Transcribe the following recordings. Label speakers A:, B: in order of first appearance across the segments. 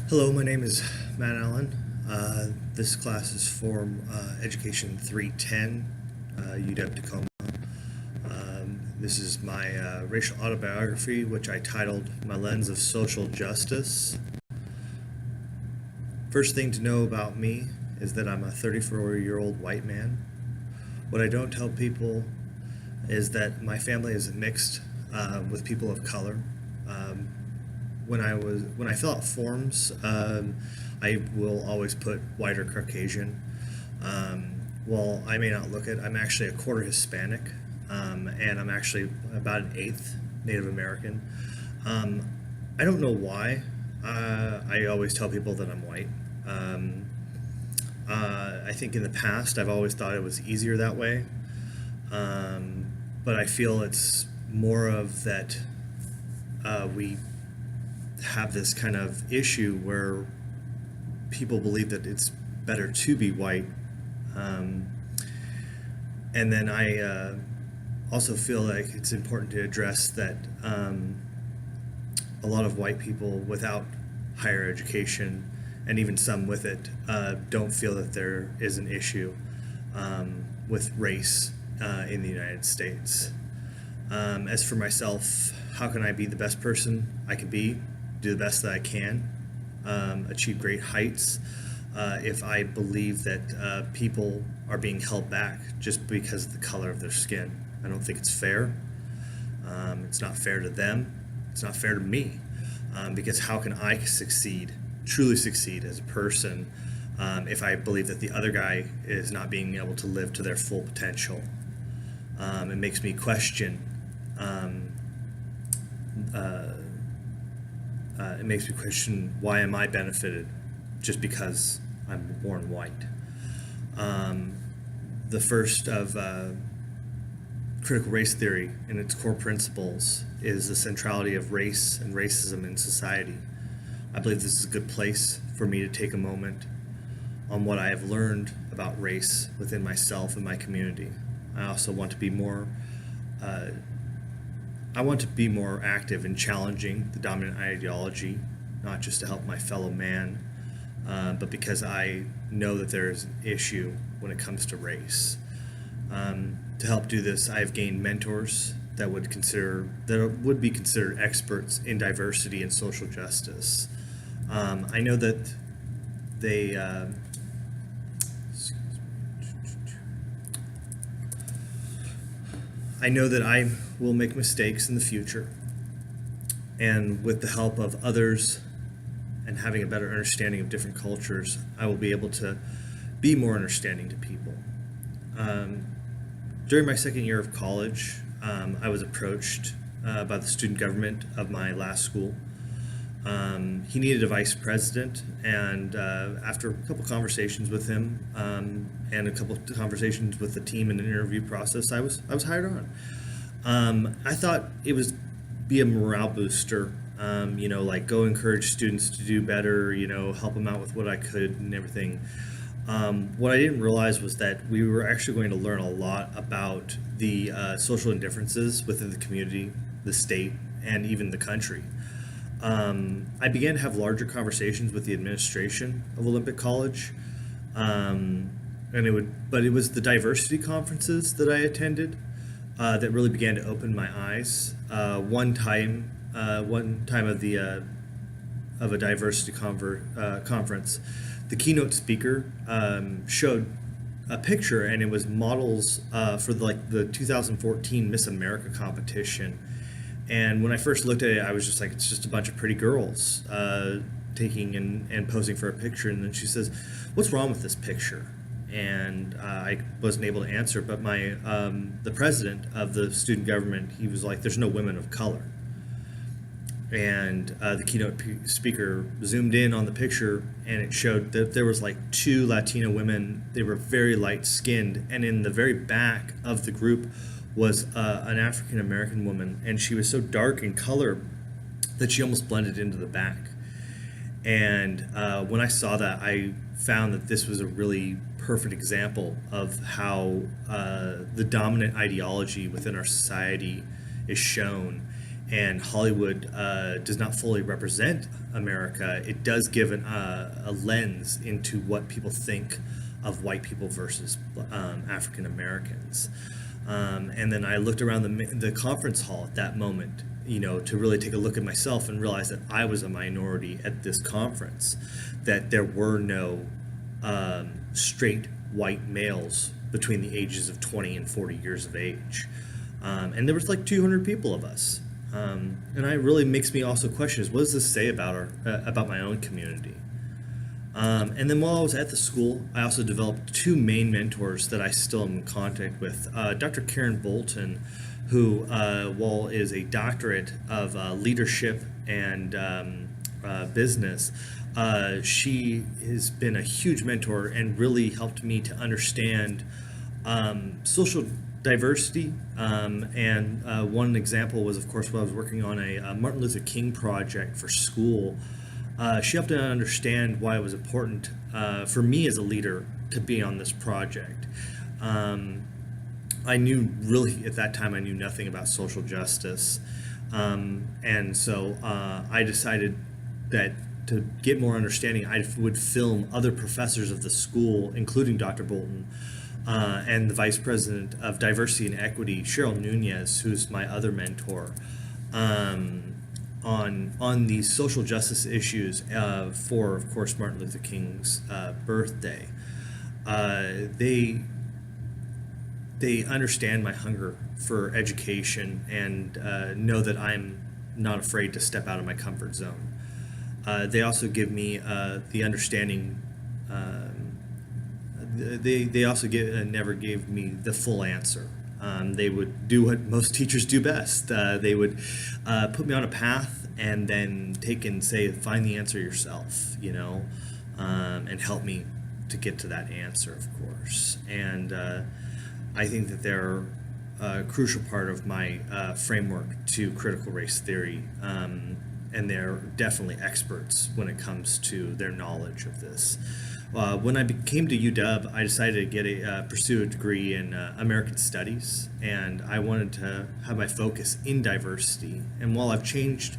A: Hello, my name is Matt Allen. This class is for Education 310, UW Tacoma. This is my racial autobiography, which I titled My Lens of Social Justice. First thing to know about me is that I'm a 34-year-old white man. What I don't tell people is that my family is mixed with people of color. When I fill out forms, I will always put white or Caucasian. While I may not look it, I'm actually a quarter Hispanic, and I'm actually about an eighth Native American. I don't know why. I always tell people that I'm white. I think in the past I've always thought it was easier that way, but I feel it's more of that we have this kind of issue where people believe that it's better to be white. And then I also feel like it's important to address that a lot of white people without higher education, and even some with it, don't feel that there is an issue with race in the United States. As for myself, how can I be the best person I can be? Do the best that I can, achieve great heights, if I believe that people are being held back just because of the color of their skin. I don't think it's fair. It's not fair to them. It's not fair to me, because how can I succeed, truly succeed as a person, if I believe that the other guy is not being able to live to their full potential? It makes me question why am I benefited just because I'm born white. The first of critical race theory and its core principles is the centrality of race and racism in society. I believe this is a good place for me to take a moment on what I have learned about race within myself and my community. I also want to be more active in challenging the dominant ideology, not just to help my fellow man, but because I know that there is an issue when it comes to race. To help do this, I have gained mentors that would be considered experts in diversity and social justice. I know that they I know that I will make mistakes in the future, and with the help of others and having a better understanding of different cultures, I will be able to be more understanding to people. During my second year of college, I was approached by the student government of my last school. He needed a vice president, and after a couple conversations with him and a couple conversations with the team in the interview process, I was hired on. I thought it was be a morale booster, like go encourage students to do better, help them out with what I could and everything. What I didn't realize was that we were actually going to learn a lot about the social indifferences within the community, the state, and even the country. I began to have larger conversations with the administration of Olympic College, but it was the diversity conferences that I attended that really began to open my eyes. One time of a diversity conference, the keynote speaker showed a picture, and it was models for the 2014 Miss America competition. And when I first looked at it, I was just like, it's just a bunch of pretty girls taking and posing for a picture. And then she says, "What's wrong with this picture?" And I wasn't able to answer, but the president of the student government, he was like, "There's no women of color." And the keynote speaker zoomed in on the picture, and it showed that there was like two Latina women. They were very light skinned, and in the very back of the group was an African American woman, and she was so dark in color that she almost blended into the back. And when I saw that, I found that this was a really perfect example of how the dominant ideology within our society is shown and Hollywood does not fully represent America, it does give a lens into what people think of white people versus African Americans. And then I looked around the conference hall at that moment, to really take a look at myself and realize that I was a minority at this conference, that there were no straight white males between the ages of 20 and 40 years of age. And there was like 200 people of us. And it really makes me also question is, what does this say about my own community? And then while I was at the school, I also developed two main mentors that I still am in contact with. Dr. Karen Bolton, who, while is a doctorate of leadership and business, she has been a huge mentor and really helped me to understand social diversity. And one example was, of course, when I was working on a Martin Luther King project for school. She helped me understand why it was important for me as a leader to be on this project. I knew really at that time I knew nothing about social justice, and so I decided that to get more understanding, I would film other professors of the school, including Dr. Bolton, and the Vice President of Diversity and Equity, Cheryl Nunez, who's my other mentor, on these social justice issues for, of course, Martin Luther King's birthday. They understand my hunger for education and know that I'm not afraid to step out of my comfort zone. They also give me the understanding. They also never gave me the full answer. They would do what most teachers do best. They would put me on a path and then take and say, find the answer yourself, and help me to get to that answer, of course. And I think that they're a crucial part of my framework to critical race theory. And they're definitely experts when it comes to their knowledge of this. When I came to UW, I decided to pursue a degree in American Studies, and I wanted to have my focus in diversity. And while I've changed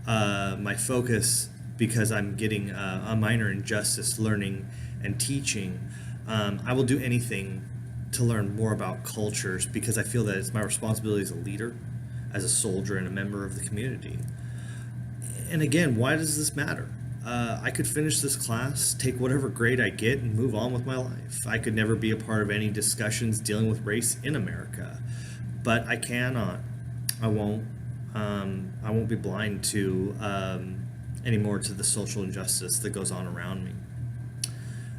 A: my focus because I'm getting a minor in justice, learning, and teaching, I will do anything to learn more about cultures because I feel that it's my responsibility as a leader, as a soldier, and a member of the community. And again, why does this matter? I could finish this class, take whatever grade I get, and move on with my life. I could never be a part of any discussions dealing with race in America, but I cannot. I won't be blind to anymore to the social injustice that goes on around me.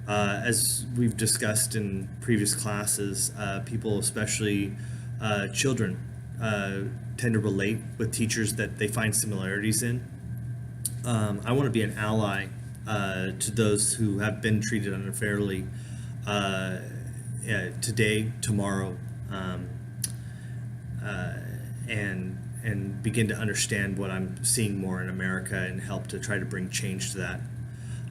A: As we've discussed in previous classes, people, especially children, tend to relate with teachers that they find similarities in. I want to be an ally to those who have been treated unfairly today, tomorrow, and begin to understand what I'm seeing more in America and help to try to bring change to that.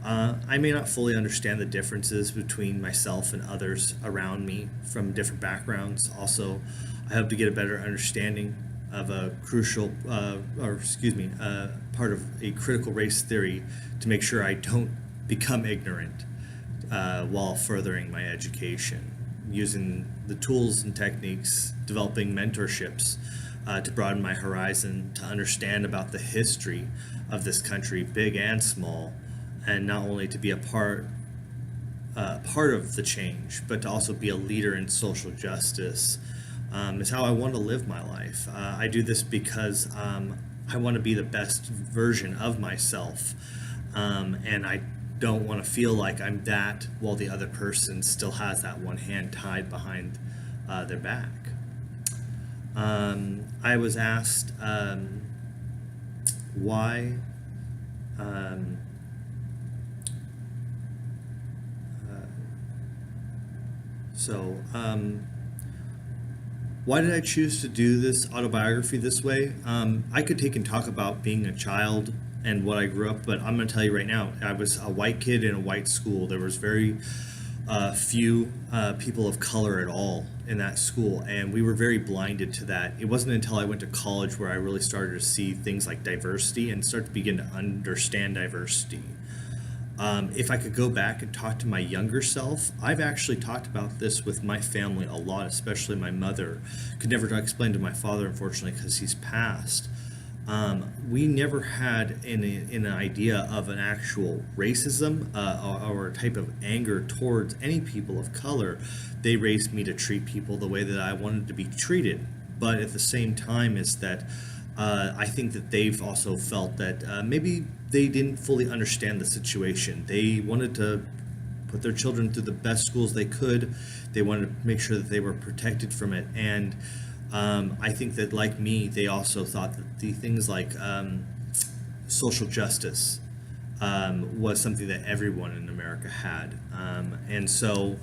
A: I may not fully understand the differences between myself and others around me from different backgrounds. Also, I hope to get a better understanding of a crucial, part of a critical race theory to make sure I don't become ignorant while furthering my education, using the tools and techniques, developing mentorships to broaden my horizon, to understand about the history of this country, big and small, and not only to be a part of the change, but to also be a leader in social justice. Is how I want to live my life. I do this because I want to be the best version of myself, and I don't want to feel like I'm that while the other person still has that one hand tied behind their back. I was asked why why did I choose to do this autobiography this way? I could take and talk about being a child and what I grew up, but I'm going to tell you right now, I was a white kid in a white school. There was very few people of color at all in that school, and we were very blinded to that. It wasn't until I went to college where I really started to see things like diversity and start to begin to understand diversity. If I could go back and talk to my younger self, I've actually talked about this with my family a lot, especially my mother. Could never explain to my father, unfortunately, because he's passed. We never had an idea of an actual racism or a type of anger towards any people of color. They raised me to treat people the way that I wanted to be treated. But at the same time, is that I think that they've also felt that maybe they didn't fully understand the situation. They wanted to put their children through the best schools they could. They wanted to make sure that they were protected from it. And I think that, like me, they also thought that the things like social justice was something that everyone in America had. And so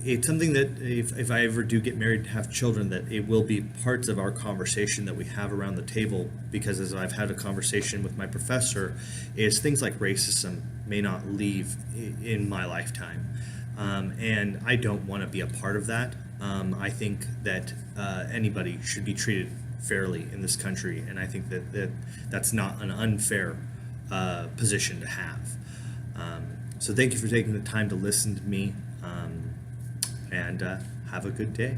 A: it's something that if I ever do get married and have children, that it will be parts of our conversation that we have around the table, because as I've had a conversation with my professor, is things like racism may not leave in my lifetime. And I don't want to be a part of that. I think that anybody should be treated fairly in this country, and I think that's not an unfair position to have. So thank you for taking the time to listen to me, and have a good day.